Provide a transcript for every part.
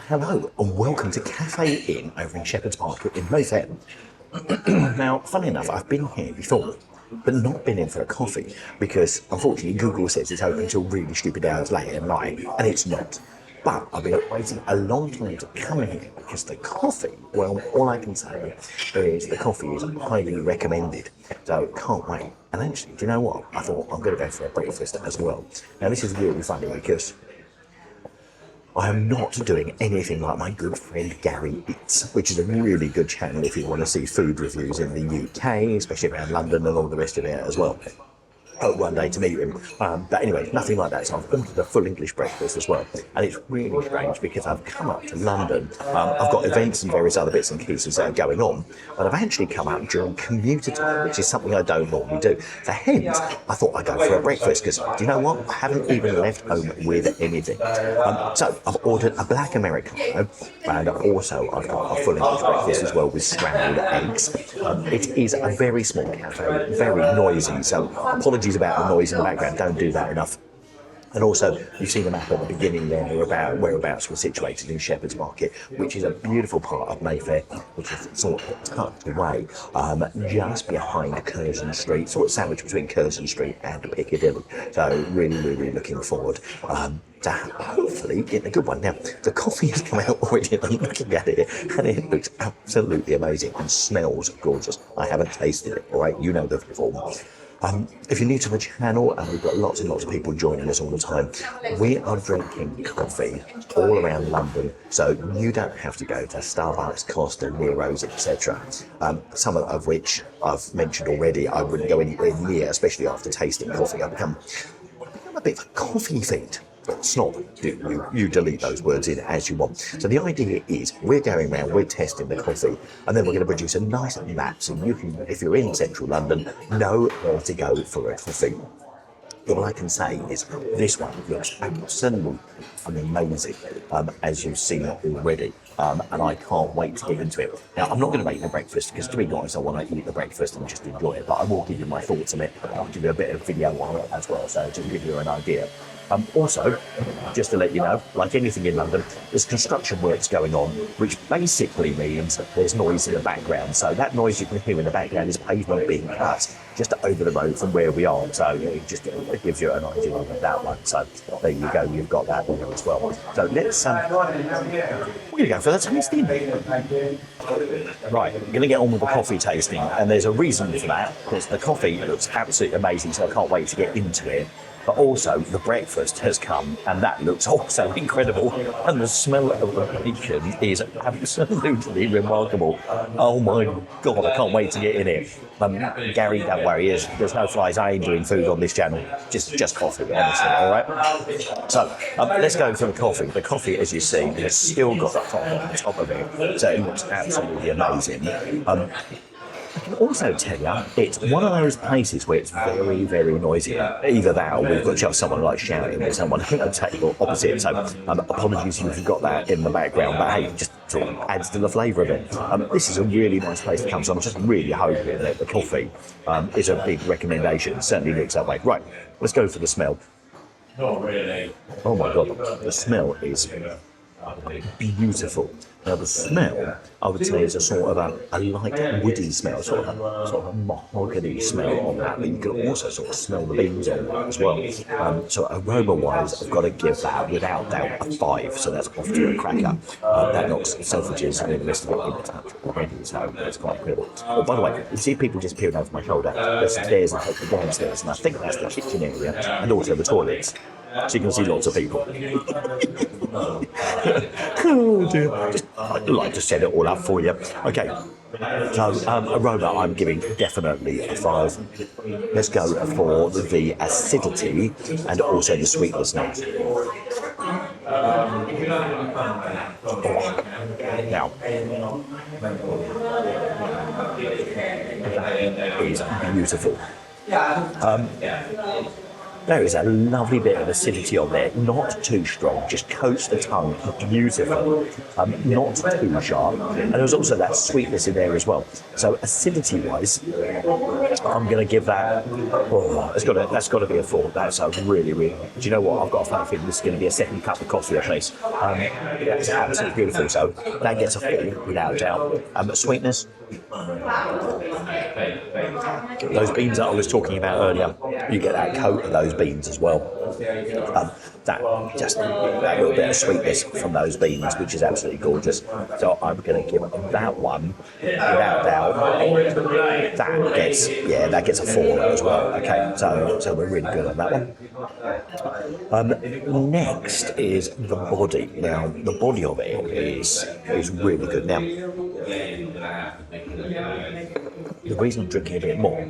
Hello and welcome to Cafe Inn over in Shepherd's Market in Mayfair. Now, funny enough, I've been here before, but not been in for a coffee because unfortunately Google says it's open until really stupid hours late at night, and it's not. But I've been waiting a long time to come here because the coffee, well, all I can say is the coffee is highly recommended. So can't wait. And actually, do you know what? I thought I'm going to go for a breakfast as well. Now this is really funny because I am not doing anything like my good friend Gary Eats, which is a really good channel if you want to see food reviews in the UK, especially around London and all the rest of it as well. Hope one day to meet him. But anyway, nothing like that. So I've ordered a full English breakfast as well. And it's really strange because I've come up to London. I've got events and various other bits and pieces that are going on. But I've actually come out during commuter time, which is something I don't normally do. So hence, I thought I'd go for a breakfast because, do you know what? I haven't even left home with anything. So I've ordered a black Americano. And also I've got a full English breakfast as well with scrambled eggs. It is a very small cafe, very noisy. So apologies about the noise in the background, don't do that enough. And also, you see the map at the beginning there about whereabouts we're situated in Shepherd's Market, which is a beautiful part of Mayfair, which is sort of tucked away just behind Curzon Street, sort of sandwiched between Curzon Street and Piccadilly. So really looking forward to hopefully getting a good one. Now, the coffee has come out already, and I'm looking at it, and it looks absolutely amazing and smells gorgeous. I haven't tasted it, all right? You know the form. If you're new to the channel, and we've got lots and lots of people joining us all the time, we are drinking coffee all around London, so you don't have to go to Starbucks, Costa, Nero's, etc. Some of which I've mentioned already. I wouldn't go anywhere near, especially after tasting coffee. I've become a bit of a coffee fiend. Snob, you delete those words in as you want. So the idea is we're going around, we're testing the coffee, and then we're going to produce a nice map so you can, if you're in central London, know where to go for a coffee. All I can say is this one looks absolutely amazing, as you've seen it already. And I can't wait to get into it. Now, I'm not going to make the breakfast because, to be honest, I want to eat the breakfast and just enjoy it. But I will give you my thoughts on it. I'll give you a bit of video on it as well, so just give you an idea. Also, just to let you know, like anything in London, there's construction works going on, which basically means there's noise in the background. So that noise you can hear in the background is pavement being cut just over the road from where we are. So it just gives you an idea of that one. So there you go, you've got that there as well. So let's, we're going to go for the tasting. Right, we're going to get on with the coffee tasting, and there's a reason for that, because the coffee looks absolutely amazing, so I can't wait to get into it. But also, the breakfast has come, and that looks also incredible. And the smell of the bacon is absolutely remarkable. Oh my God, I can't wait to get in it. Gary, don't worry, there's no flies. I ain't doing food on this channel. Just coffee, honestly, all right? So, let's go for the coffee. The coffee, as you see, has still got the top on the top of it, so it looks absolutely amazing. I can also tell you, it's one of those places where it's very noisy. Either that or we've got just someone like shouting at someone at a table opposite. So apologies if you've got that in the background, but hey, just sort of adds to the flavour of it. This is a really nice place to come, so I'm just really hoping that the coffee is a big recommendation. It certainly looks that way. Right, let's go for the smell. Not really. Oh my God, the smell is beautiful. Now the smell, I would say, is a sort of a light woody smell, sort of a mahogany smell on that, but you can also sort of smell the beans on that as well. So aroma-wise, I've got to give that, without doubt, a 5, so that's off to a cracker. That knocks Selfridges and the rest of it in the touch already, so that's quite incredible. Oh, by the way, you see people just peering over my shoulder. There's stairs and the downstairs, and I think that's the kitchen area, and also the toilets. So you can see lots of people. Oh dear. I'd like to set it all up for you. Okay, so aroma I'm giving definitely a 5. Let's go for the acidity and also the sweetness now. Now, that is beautiful. There is a lovely bit of acidity on there, not too strong, just coats the tongue beautifully, not too sharp, and there's also that sweetness in there as well. So acidity-wise, I'm going to give that. Oh, that's got to be a 4. That's a really, really. Do you know what? I've got a funny feeling this is going to be a second cup of coffee at least. That's absolutely beautiful. So that gets a 4 without a doubt. Sweetness. Those beans that I was talking about earlier, you get that coat of those beans as well. That little bit of sweetness from those beans, which is absolutely gorgeous. So I'm going to give that one, without doubt, that gets a 4 as well. Okay, so we're really good on that one. Next is the body. Now the body of it is really good. Now the reason I'm drinking a bit more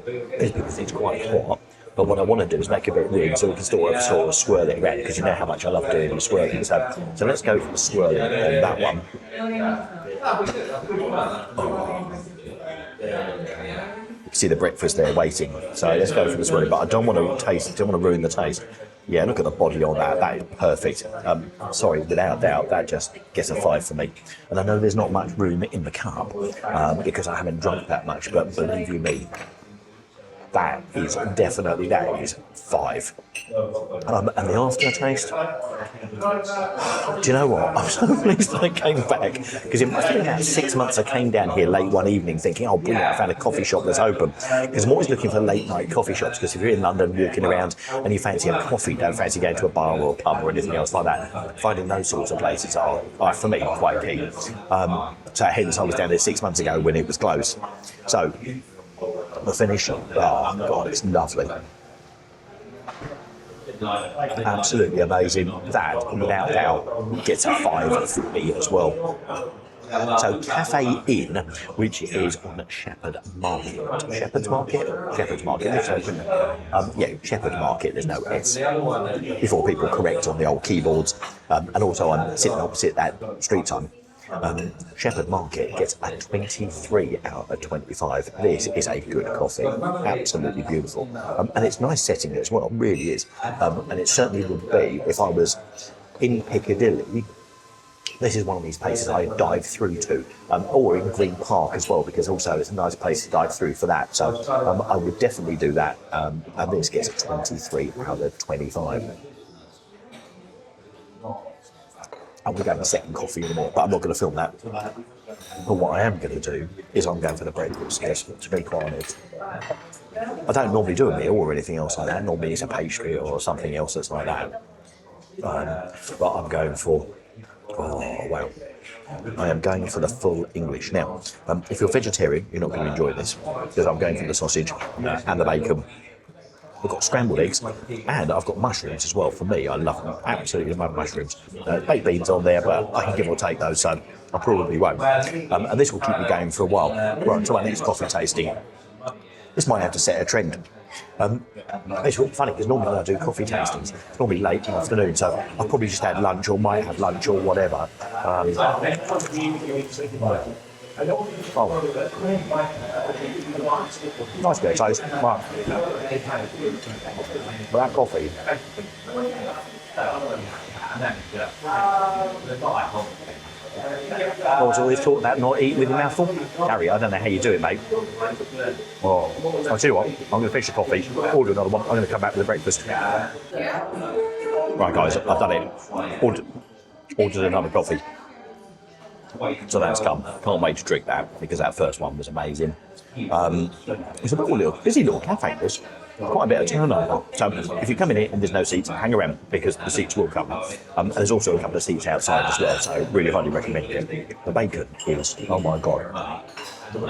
is because it's quite hot. But what I want to do is make a bit of room so we can sort of swirl it around, because you know how much I love doing the swirling. So let's go for the swirling on that one. You can see the breakfast there waiting. So let's go for the swirling. But I don't want to ruin the taste. Yeah, look at the body on that. That is perfect. Sorry, without doubt, that just gets a 5 for me. And I know there's not much room in the cup because I haven't drunk that much, but believe you me, that is 5. And the aftertaste, do you know what? I'm so pleased that I came back, because it must have been about 6 months I came down here late one evening thinking, oh brilliant, I found a coffee shop that's open. Because I'm always looking for late night coffee shops, because if you're in London walking around and you fancy a coffee, don't fancy going to a bar or a pub or anything else like that, finding those sorts of places are for me, quite key. So hence I was down there 6 months ago when it was closed. So the finish, oh God, it's lovely. Absolutely amazing. That, without doubt, gets a 5 for me as well. So Cafe Inn, which is on Shepherd Market. Shepherd's Market? Shepherd's Market. Shepherd Market, there's no S. Before people correct on the old keyboards. And also I'm sitting opposite that street time. Shepherd Market gets a 23 out of 25. This is a good coffee, absolutely beautiful, and it's nice setting as well, really is. And it certainly would be if I was in Piccadilly. This is one of these places I dive through to, or in Green Park as well, because also it's a nice place to dive through for that. So I would definitely do that, and this gets a 23 out of 25. I'm going to go for a second coffee in a minute, but I'm not going to film that. But what I am going to do is I'm going for the breakfast, yes, to be quite honest. I don't normally do a meal or anything else like that. Normally it's a pastry or something else that's like that. But I'm going for, I am going for the full English. Now, if you're vegetarian, you're not going to enjoy this, because I'm going for the sausage and the bacon. I've got scrambled eggs, and I've got mushrooms as well. For me, I love them, absolutely love mushrooms. Baked beans on there, but I can give or take those, so I probably won't. And this will keep me going for a while. Right, to my next coffee tasting. This might have to set a trend. It's really funny, because normally when I do coffee tastings, it's normally late in the afternoon, so I'll probably just had lunch or might have lunch or whatever. Nice bit of taste. Right. But that coffee. I was always taught that not eat with your mouth full. Gary, I don't know how you do it, mate. Oh, I'll tell you what, I'm going to finish the coffee, order another one, I'm going to come back with the breakfast. Right guys, I've done it. Ordered another coffee. So that's come. Can't wait to drink that, because that first one was amazing. It's a busy little cafe, this. Quite a bit of turnover. So if you come in here and there's no seats, hang around, because the seats will come. And there's also a couple of seats outside as well, so really highly recommend it. The bacon is, oh my God. The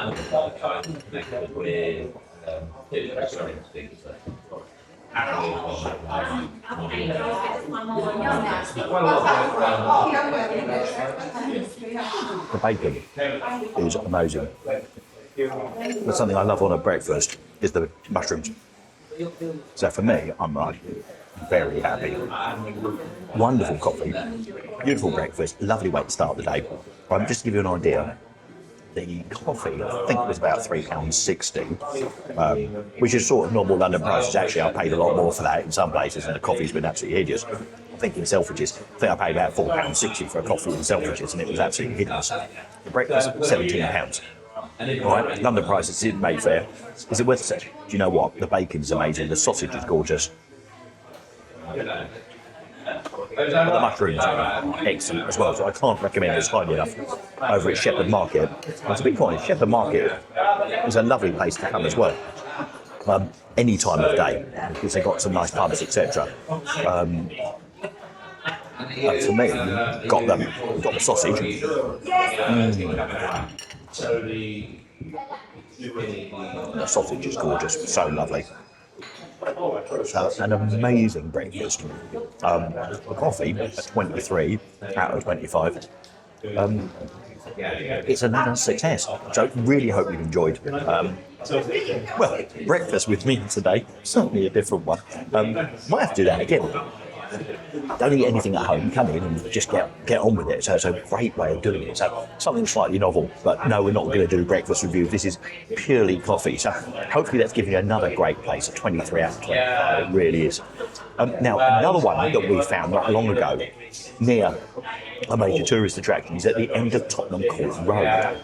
bacon is amazing. That's something I love on a breakfast, is the mushrooms. So for me, I'm like very happy. Wonderful coffee, beautiful breakfast, lovely way to start the day. Just to give you an idea, The coffee, I think, was about £3.60, which is sort of normal London prices. Actually, I paid a lot more for that in some places, and the coffee's been absolutely hideous. I think in Selfridges, I think I paid about £4.60 for a coffee in Selfridges, and it was absolutely hideous. The breakfast, £17. Right, London prices in Mayfair. Is it worth a set? Do you know what? The bacon's amazing, the sausage is gorgeous. But the mushrooms are excellent as well, so I can't recommend this highly enough over at Shepherd Market. And to be honest, Shepherd Market is a lovely place to come as well. Any time of day, because they've got some nice pubs, etc. For me, got the sausage. The sausage is gorgeous, so lovely. An amazing breakfast. The coffee at 23 out of 25. It's another success. So really hope you've enjoyed. Well, breakfast with me today, certainly a different one. Might have to do that again. Don't eat anything at home, come in and just get on with it. So it's a great way of doing it. So something slightly novel, but no, we're not going to do breakfast reviews. This is purely coffee. So hopefully that's given you another great place, a 23 out of 25. It really is. Now, another one that we found not long ago near a major tourist attraction is at the end of Tottenham Court Road,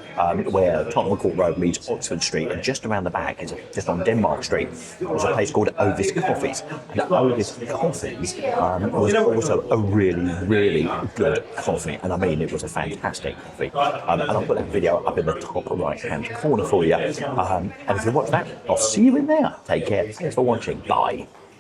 where Tottenham Court Road meets Oxford Street, and just around the back, just on Denmark Street, there's a place called Ovis Coffees. And Ovis Coffees was also a really, really good coffee, and I mean it was a fantastic coffee. And I'll put that video up in the top right-hand corner for you. And if you watch that, I'll see you in there. Take care. Thanks for watching. Bye.